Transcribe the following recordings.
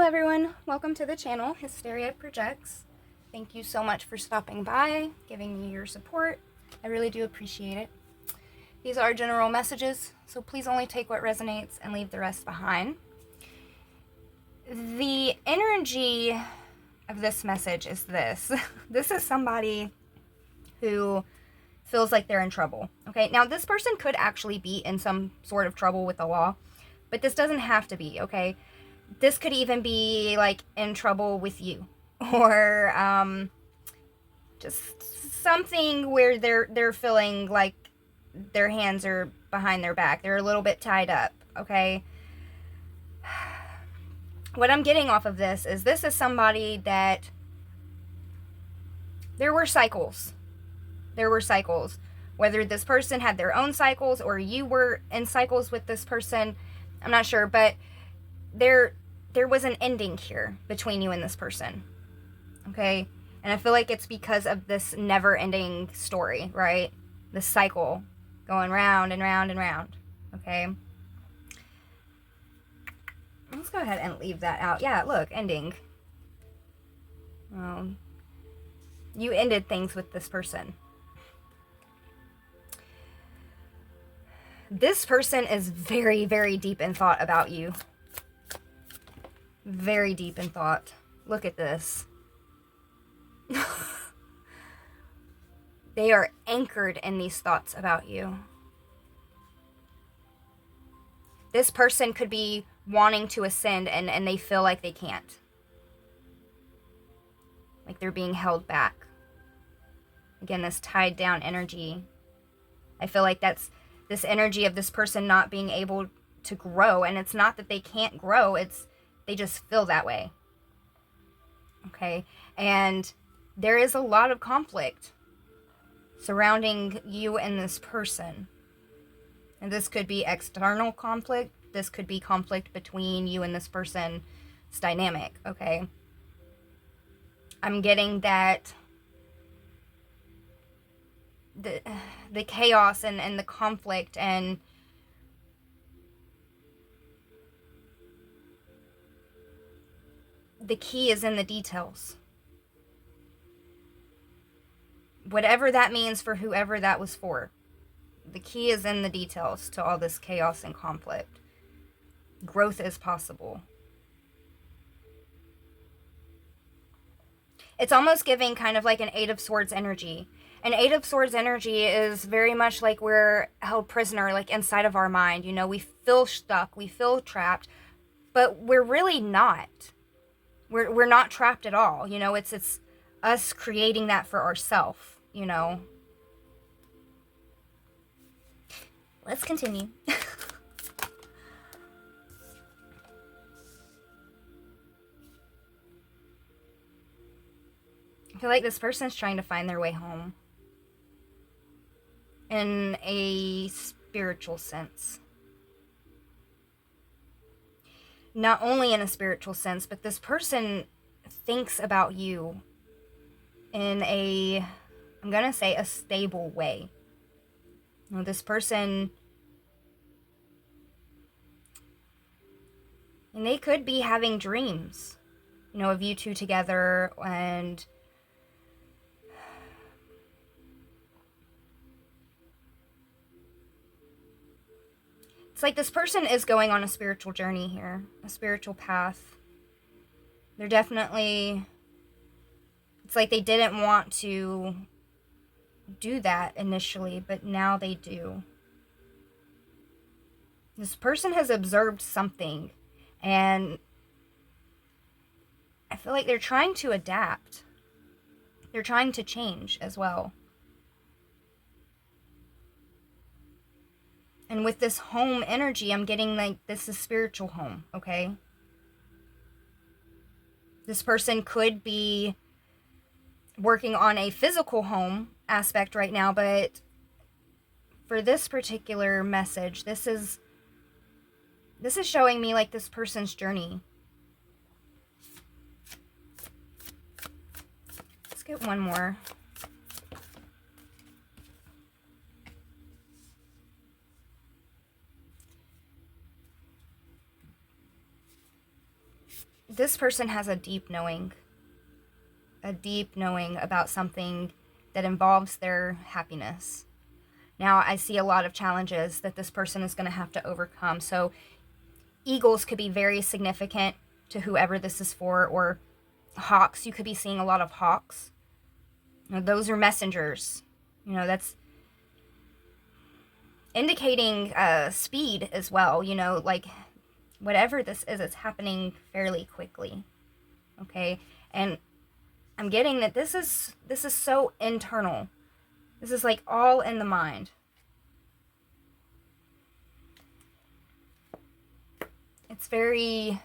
everyone, welcome to the channel, Hysteria Projects. Thank you so much for stopping by, giving me your support. I really do appreciate it. These are general messages, so please only take what resonates and leave the rest behind. The energy of this message is this. This is somebody who feels like they're in trouble. Okay, now this person could actually be in some sort of trouble with the law, but this doesn't have to be, okay? This could even be like in trouble with you, or just something where they're feeling like their hands are behind their back. They're a little bit tied up, okay? What I'm getting off of this is somebody that there were cycles. There were cycles. Whether this person had their own cycles or you were in cycles with this person, I'm not sure, but there was an ending here between you and this person, okay? And I feel like it's because of this never-ending story, right? This cycle going round and round and round, okay? Let's go ahead and leave that out. Yeah, look, ending. You ended things with this person. This person is very, very deep in thought about you. Very deep in thought. Look at this. They are anchored in these thoughts about you. This person could be wanting to ascend and they feel like they can't. Like they're being held back. Again, this tied down energy. I feel like that's this energy of this person not being able to grow. And it's not that they can't grow. It's they just feel that way. Okay? And there is a lot of conflict surrounding you and this person. And this could be external conflict. This could be conflict between you and this person's dynamic, okay? I'm getting that the chaos and the conflict and the key is in the details. Whatever that means for whoever that was for. The key is in the details to all this chaos and conflict. Growth is possible. It's almost giving kind of like an Eight of Swords energy. An Eight of Swords energy is very much like we're held prisoner, like inside of our mind. You know, we feel stuck, we feel trapped, but we're really not. We're not trapped at all. You know, it's us creating that for ourselves, you know. Let's continue. I feel like this person's trying to find their way home. In a spiritual sense. Not only in a spiritual sense, but this person thinks about you in a, I'm going to say, a stable way. You know, this person, and they could be having dreams, you know, of you two together, and it's like this person is going on a spiritual journey here, a spiritual path. They're definitely, it's like they didn't want to do that initially, but now they do. This person has observed something, and I feel like they're trying to adapt. They're trying to change as well. And with this home energy, I'm getting like this is spiritual home, okay? This person could be working on a physical home aspect right now, but for this particular message, this is showing me like this person's journey. Let's get one more. this person has a deep knowing about something that involves their happiness. Now, I see a lot of challenges that this person is going to have to overcome. So, eagles could be very significant to whoever this is for, or hawks. You could be seeing a lot of hawks. Those are messengers. That's indicating speed as well. Like whatever this is, it's happening fairly quickly. Okay, and I'm getting that this is so internal. This is like all in the mind. It's very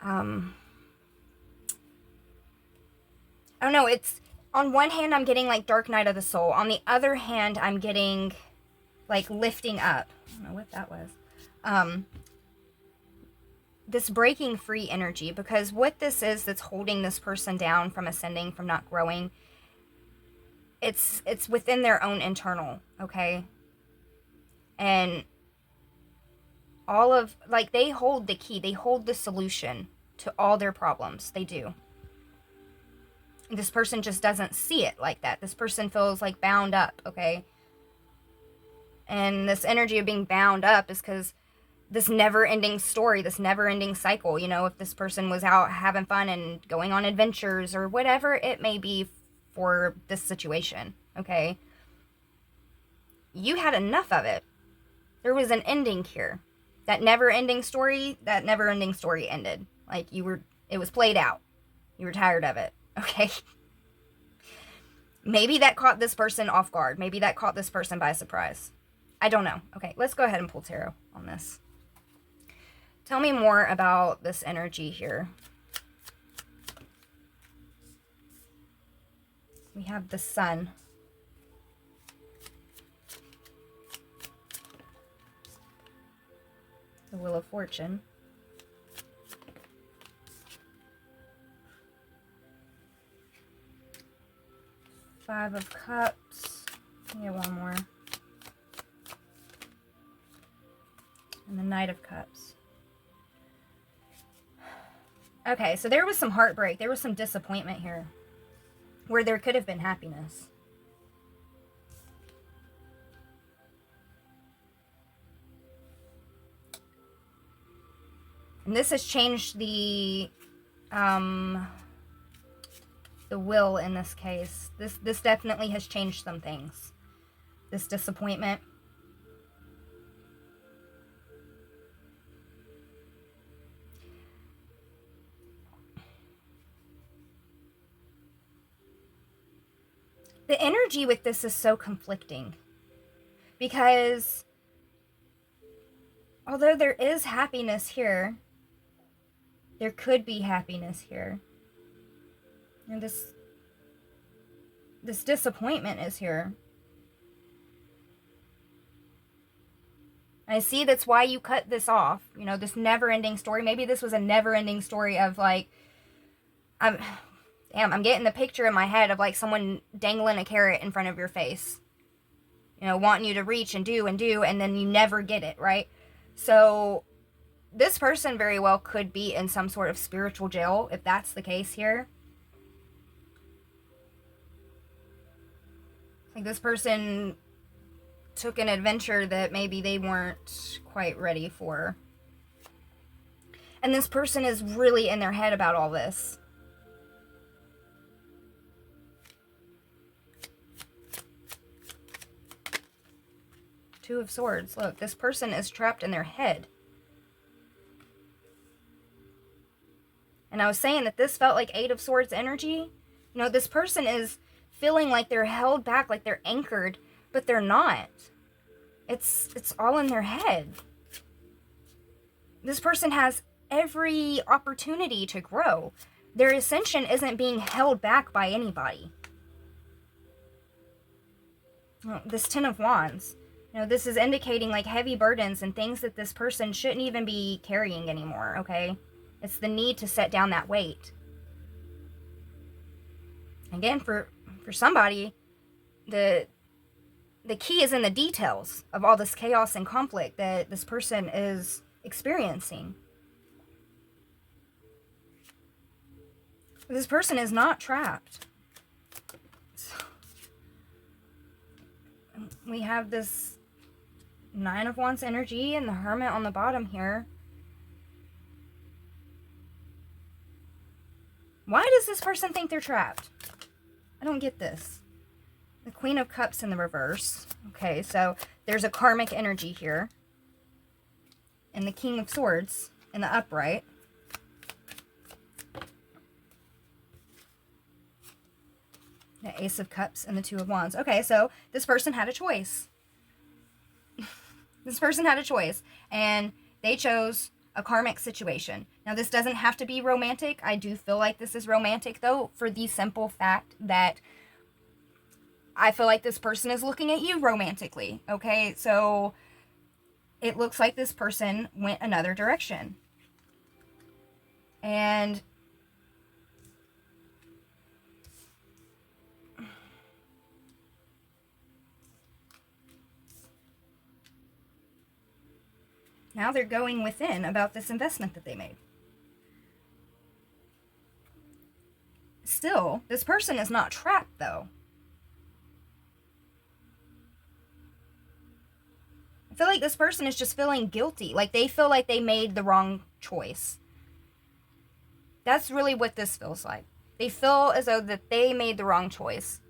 I don't know, it's on one hand I'm getting like dark night of the soul. On the other hand, I'm getting like lifting up. I don't know what that was. This breaking free energy, because what this is that's holding this person down from ascending, from not growing, it's within their own internal, okay? And all of, like, they hold the key, they hold the solution to all their problems. They do. And this person just doesn't see it like that. This person feels like bound up, okay? And this energy of being bound up is because this never-ending story, this never-ending cycle, if this person was out having fun and going on adventures or whatever it may be for this situation, okay? You had enough of it. There was an ending here. That never-ending story ended. Like, it was played out. You were tired of it, okay? Maybe that caught this person off guard. Maybe that caught this person by surprise. I don't know. Okay, let's go ahead and pull tarot on this. Tell me more about this energy here. We have the Sun. The Wheel of Fortune. Five of Cups. We have one more. And the Knight of Cups. Okay, so there was some heartbreak. There was some disappointment here, where there could have been happiness. And this has changed the will in this case. This definitely has changed some things. This disappointment. The energy with this is so conflicting, because although there is happiness here, there could be happiness here. And this disappointment is here. I see that's why you cut this off. This never-ending story. Maybe this was a never-ending story of like, I'm getting the picture in my head of like someone dangling a carrot in front of your face. Wanting you to reach and do, and then you never get it, right? So this person very well could be in some sort of spiritual jail, if that's the case here. Like, this person took an adventure that maybe they weren't quite ready for. And this person is really in their head about all this. Two of Swords. Look, this person is trapped in their head. And I was saying that this felt like Eight of Swords energy. This person is feeling like they're held back, like they're anchored, but they're not. It's all in their head. This person has every opportunity to grow. Their ascension isn't being held back by anybody. This Ten of Wands. This is indicating like heavy burdens and things that this person shouldn't even be carrying anymore, okay? It's the need to set down that weight. Again, for somebody, the key is in the details of all this chaos and conflict that this person is experiencing. This person is not trapped. We have this Nine of Wands energy and the Hermit on the bottom here. Why does this person think they're trapped? I don't get this. The Queen of Cups in the reverse. Okay, so there's a karmic energy here. And the King of Swords in the upright. The Ace of Cups and the Two of Wands. Okay, so this person had a choice. This person had a choice. And they chose a karmic situation. Now, this doesn't have to be romantic. I do feel like this is romantic, though, for the simple fact that I feel like this person is looking at you romantically. Okay, so it looks like this person went another direction. And now they're going within about this investment that they made. Still, this person is not trapped, though. I feel like this person is just feeling guilty. Like they feel like they made the wrong choice. That's really what this feels like. They feel as though that they made the wrong choice.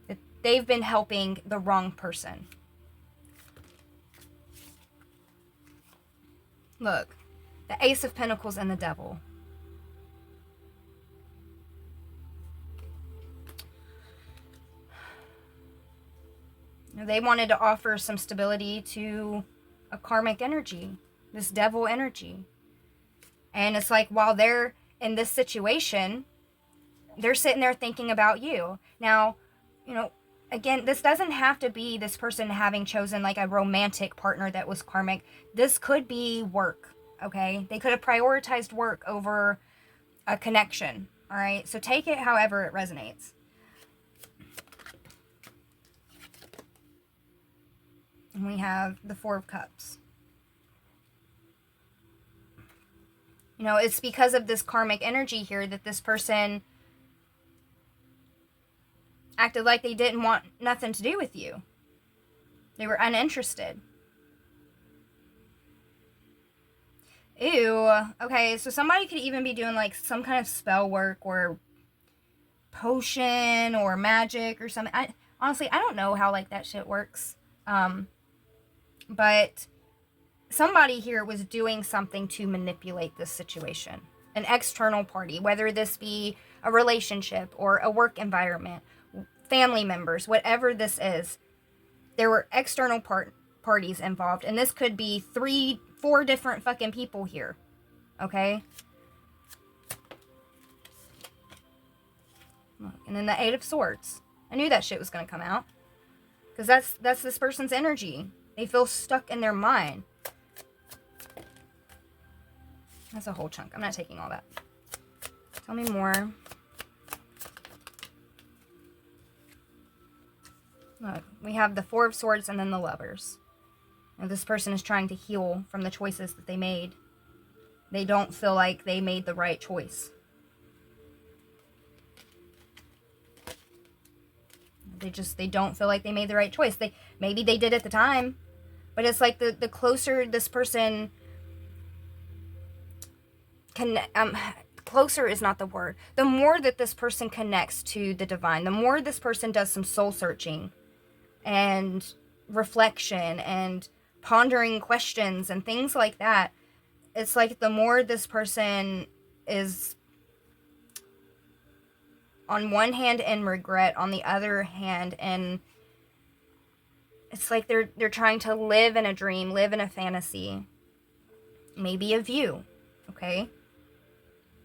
That they've been helping the wrong person. Look, the Ace of Pentacles and the Devil. They wanted to offer some stability to a karmic energy, this devil energy. And it's like while they're in this situation, they're sitting there thinking about you. Now, you know, again, this doesn't have to be this person having chosen like a romantic partner that was karmic. This could be work, okay? They could have prioritized work over a connection, all right? So take it however it resonates. And we have the Four of Cups. You know, it's because of this karmic energy here that this person acted like they didn't want nothing to do with you. They were uninterested. Ew. Okay, so somebody could even be doing like some kind of spell work or potion or magic or something. Honestly, I don't know how like that shit works. But somebody here was doing something to manipulate this situation. An external party, whether this be a relationship or a work environment, family members, whatever this is. There were external parties involved. And this could be 3-4 different fucking people here. Okay? And then the Eight of Swords. I knew that shit was going to come out. Because that's this person's energy. They feel stuck in their mind. That's a whole chunk. I'm not taking all that. Tell me more. Look, we have the Four of Swords and then the Lovers. Now, this person is trying to heal from the choices that they made. They don't feel like they made the right choice. They don't feel like they made the right choice. Maybe they did at the time. But it's like the closer this person can, closer is not the word. The more that this person connects to the divine, the more this person does some soul searching and reflection and pondering questions and things like that, it's like the more this person is on one hand in regret, on the other hand in, it's like they're trying to live in a dream, live in a fantasy. Maybe a view, okay?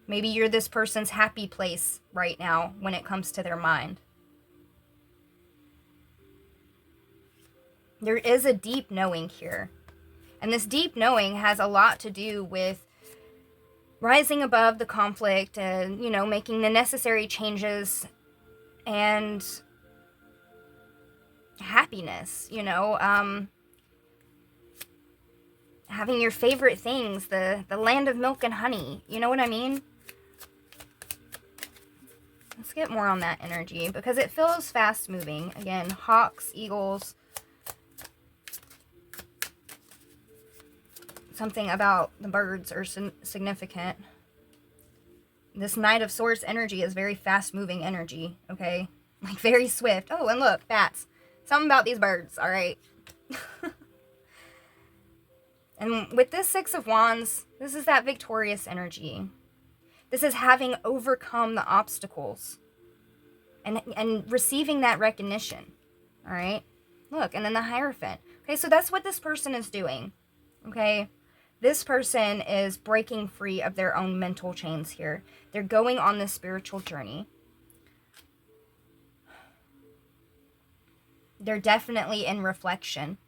Maybe you're this person's happy place right now when it comes to their mind. There is a deep knowing here. And this deep knowing has a lot to do with rising above the conflict and, you know, making the necessary changes and happiness, you know, having your favorite things, the land of milk and honey, you know what I mean? Let's get more on that energy because it feels fast moving. Again, hawks, eagles. Something about the birds are significant. This Knight of Swords energy is very fast moving energy, okay? Like very swift. Oh, and look, bats. Something about these birds, all right? And with this Six of Wands, this is that victorious energy. This is having overcome the obstacles and receiving that recognition, all right? Look, and then the Hierophant. Okay, so that's what this person is doing, okay? This person is breaking free of their own mental chains here. They're going on this spiritual journey. They're definitely in reflection.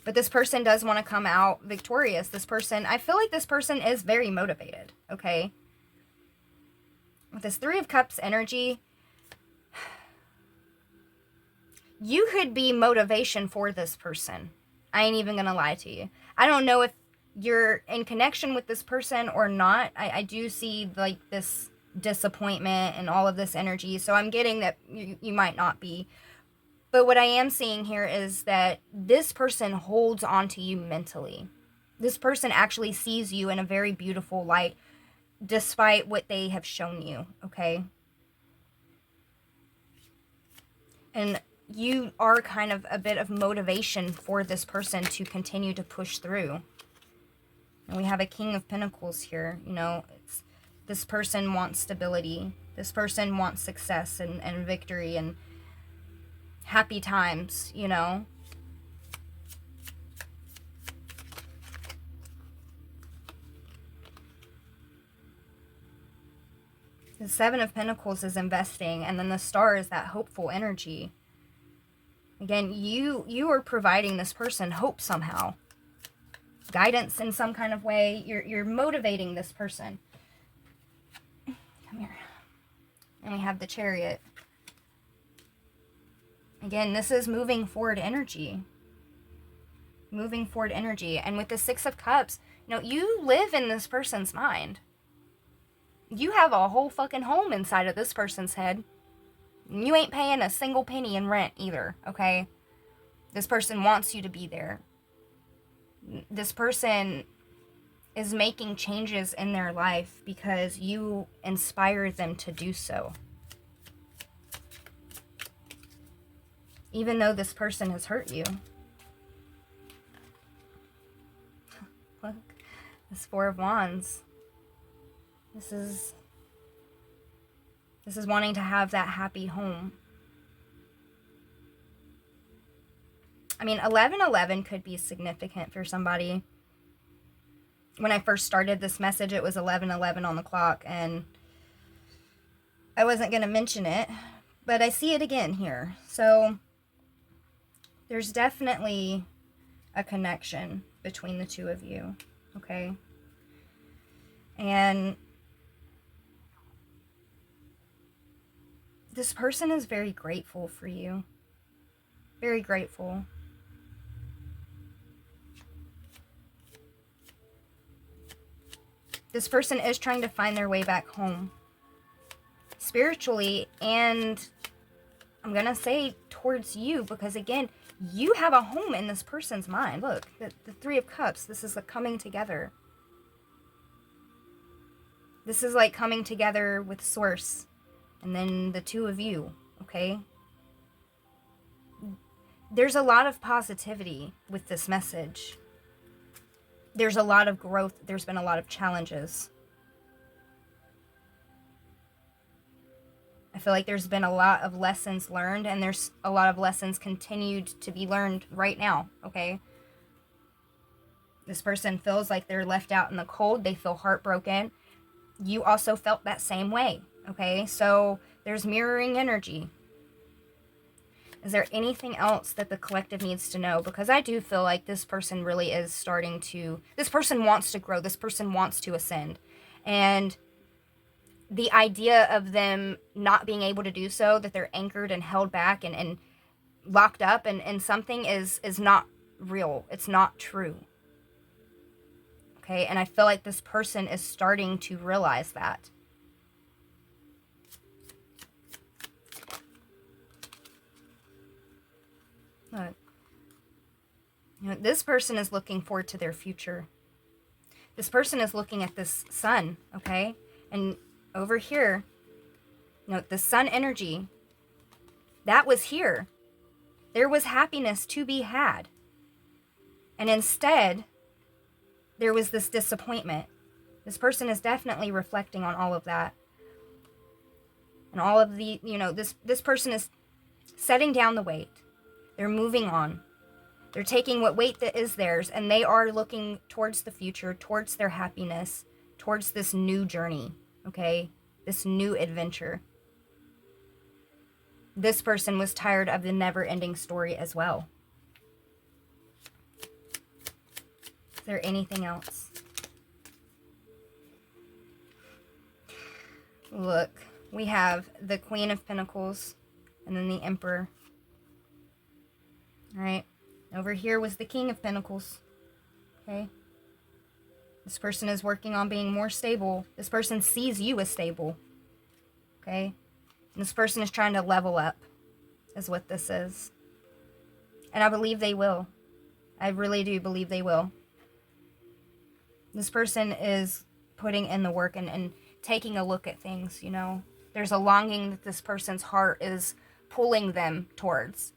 But this person does want to come out victorious. This person, I feel like this person is very motivated, okay? With this Three of Cups energy, you could be motivation for this person. I ain't even gonna lie to you. I don't know if you're in connection with this person or not. I do see like this disappointment and all of this energy. So I'm getting that you might not be. But what I am seeing here is that this person holds on to you mentally. This person actually sees you in a very beautiful light despite what they have shown you, okay? And you are kind of a bit of motivation for this person to continue to push through. And we have a King of Pentacles here. You know, this person wants stability. This person wants success and victory and happy times, you know. The Seven of Pentacles is investing, and then the Star is that hopeful energy. Again, you are providing this person hope somehow. Guidance in some kind of way. You're motivating this person. Come here. And we have the Chariot. Again, this is moving forward energy. Moving forward energy. And with the Six of Cups, you know, you live in this person's mind. You have a whole fucking home inside of this person's head. You ain't paying a single penny in rent either, okay? This person wants you to be there. This person is making changes in their life because you inspire them to do so. Even though this person has hurt you. Look, this Four of Wands. This is wanting to have that happy home. I mean, 11:11 could be significant for somebody. When I first started this message, it was 11:11 on the clock, and I wasn't going to mention it, but I see it again here. So there's definitely a connection between the two of you, okay? And this person is very grateful for you. Very grateful. This person is trying to find their way back home. Spiritually, and I'm going to say towards you, because again, you have a home in this person's mind. Look, the Three of Cups, this is like coming together. This is like coming together with Source. And then the two of you, okay? There's a lot of positivity with this message. There's a lot of growth. There's been a lot of challenges. I feel like there's been a lot of lessons learned, and there's a lot of lessons continued to be learned right now, okay? This person feels like they're left out in the cold. They feel heartbroken. You also felt that same way. Okay, so there's mirroring energy. Is there anything else that the collective needs to know? Because I do feel like this person really is starting to... This person wants to grow. This person wants to ascend. And the idea of them not being able to do so, that they're anchored and held back and locked up and something is not real. It's not true. Okay, and I feel like this person is starting to realize that. This person is looking forward to their future. This person is looking at this sun, okay? And over here, the sun energy, that was here. There was happiness to be had. And instead, there was this disappointment. This person is definitely reflecting on all of that. And all of the, this person is setting down the weight. They're moving on. They're taking what weight that is theirs, and they are looking towards the future, towards their happiness, towards this new journey, okay? This new adventure. This person was tired of the never-ending story as well. Is there anything else? Look, we have the Queen of Pentacles and then the Emperor. All right. Over here was the King of Pentacles. Okay. This person is working on being more stable. This person sees you as stable. Okay. And this person is trying to level up, is what this is. And I believe they will. I really do believe they will. This person is putting in the work and taking a look at things, There's a longing that this person's heart is pulling them towards.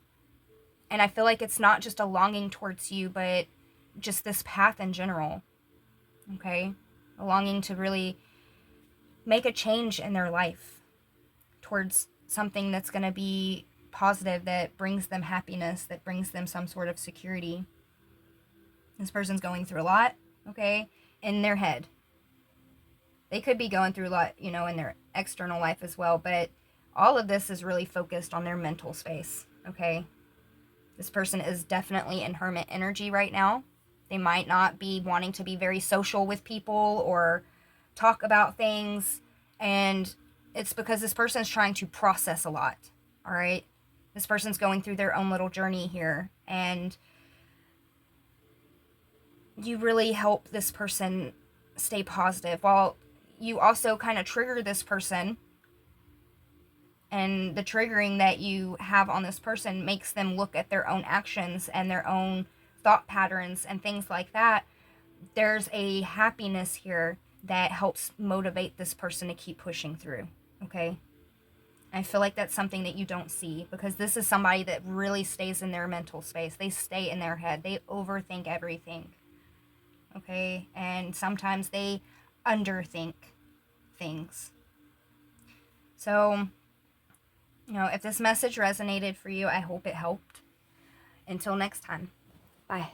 And I feel like it's not just a longing towards you, but just this path in general. Okay? A longing to really make a change in their life towards something that's going to be positive, that brings them happiness, that brings them some sort of security. This person's going through a lot, okay, in their head. They could be going through a lot, in their external life as well, but all of this is really focused on their mental space, okay? This person is definitely in hermit energy right now. They might not be wanting to be very social with people or talk about things, and it's because this person is trying to process a lot, all right? This person's going through their own little journey here, and you really help this person stay positive while you also kind of trigger this person, and the triggering that you have on this person makes them look at their own actions and their own thought patterns and things like that. There's a happiness here that helps motivate this person to keep pushing through, okay? I feel like that's something that you don't see, because this is somebody that really stays in their mental space. They stay in their head. They overthink everything, okay? And sometimes they underthink things. So, if this message resonated for you, I hope it helped. Until next time, bye.